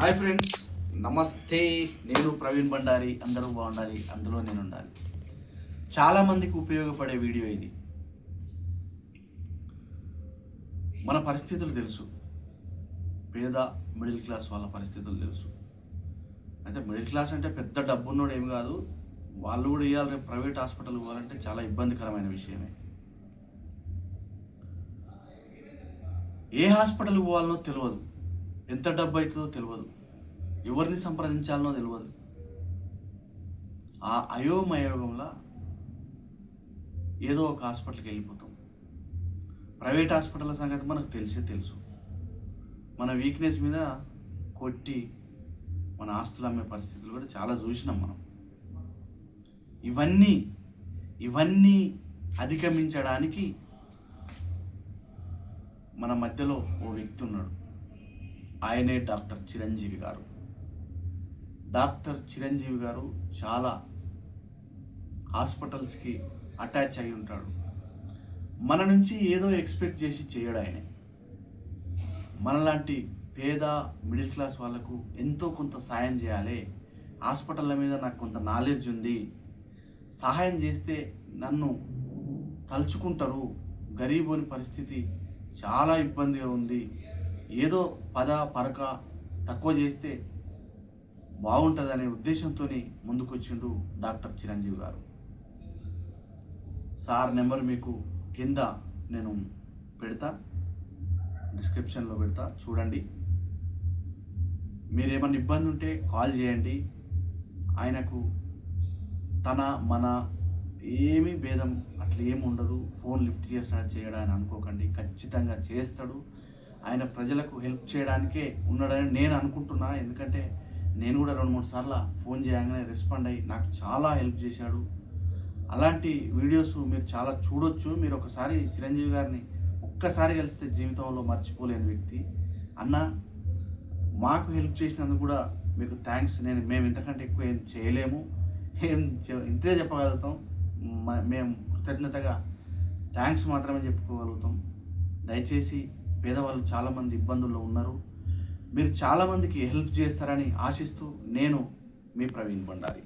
Hi friends, నమస్తే. నేను ప్రవీణ్ బండారి. అందరూ బాగుండాలి, అందులో నేను ఉండాలి. చాలామందికి ఉపయోగపడే వీడియో ఇది. మన పరిస్థితులు తెలుసు, పేద మిడిల్ క్లాస్ వాళ్ళ పరిస్థితులు తెలుసు. అయితే మిడిల్ క్లాస్ అంటే పెద్ద డబ్బున్నోడు ఏం కాదు, వాళ్ళు కూడా ఇవ్వాలి. రేపు ప్రైవేట్ హాస్పిటల్ పోవాలంటే చాలా ఇబ్బందికరమైన విషయమే. ఏ హాస్పిటల్ పోవాలనో తెలియదు, ఎంత డబ్బు అవుతుందో తెలియదు, ఎవరిని సంప్రదించాలనో తెలియదు. ఆ అయోమయోగంలో ఏదో ఒక హాస్పిటల్కి వెళ్ళిపోతాం. ప్రైవేట్ హాస్పిటల్ సంగతి మనకు తెలుసు. మన వీక్నెస్ మీద కొట్టి మన ఆస్తులు అమ్మే పరిస్థితులు కూడా చాలా చూసినాం మనం. ఇవన్నీ అధిగమించడానికి మన మధ్యలో ఓ వ్యక్తి ఉన్నాడు. ఆయనే డాక్టర్ చిరంజీవి గారు. డాక్టర్ చిరంజీవి గారు చాలా హాస్పిటల్స్కి అటాచ్ అయి ఉంటాడు. మన నుంచి ఏదో ఎక్స్పెక్ట్ చేసి చేయడు ఆయన. మనలాంటి పేద మిడిల్ క్లాస్ వాళ్ళకు ఎంతో కొంత సాయం చేయాలి, హాస్పిటళ్ళ మీద నాకు కొంత నాలెడ్జ్ ఉంది, సహాయం చేస్తే నన్ను తలుచుకుంటారు, గరీబోని పరిస్థితి చాలా ఇబ్బందిగా ఉంది, ఏదో పరక తక్కువ చేస్తే బాగుంటుందనే ఉద్దేశంతో ముందుకొచ్చిండు డాక్టర్ చిరంజీవి గారు. సార్ నెంబర్ మీకు కింద నేను పెడతా, డిస్క్రిప్షన్లో పెడతా, చూడండి. మీరేమన్నా ఇబ్బంది ఉంటే కాల్ చేయండి. ఆయనకు మన ఏమీ భేదం అట్లా ఏమి ఉండదు. ఫోన్ లిఫ్ట్ చేస్తాడు చేయడానికి అనుకోకండి, ఖచ్చితంగా చేస్తాడు. ఆయన ప్రజలకు హెల్ప్ చేయడానికే ఉన్నాడని నేను అనుకుంటున్నా. ఎందుకంటే నేను కూడా 2-3 సార్లు ఫోన్ చేయగానే రెస్పాండ్ అయ్యి నాకు చాలా హెల్ప్ చేశాడు. అలాంటి వీడియోస్ మీరు చాలా చూడొచ్చు. మీరు ఒకసారి చిరంజీవి గారిని ఒక్కసారి కలిస్తే జీవితంలో మర్చిపోలేని వ్యక్తి. అన్న, మాకు హెల్ప్ చేసినందుకు కూడా మీకు థ్యాంక్స్. మేము ఇంతకంటే ఎక్కువ ఏం చేయలేము, ఇంతే చెప్పగలుగుతాం. మేము కృతజ్ఞతగా థ్యాంక్స్ మాత్రమే చెప్పుకోగలుగుతాం. దయచేసి పేదవాళ్ళు చాలామంది ఇబ్బందుల్లో ఉన్నారు. మీరు చాలామందికి హెల్ప్ చేస్తారని ఆశిస్తూ నేను మీ ప్రవీణ్ బండారి.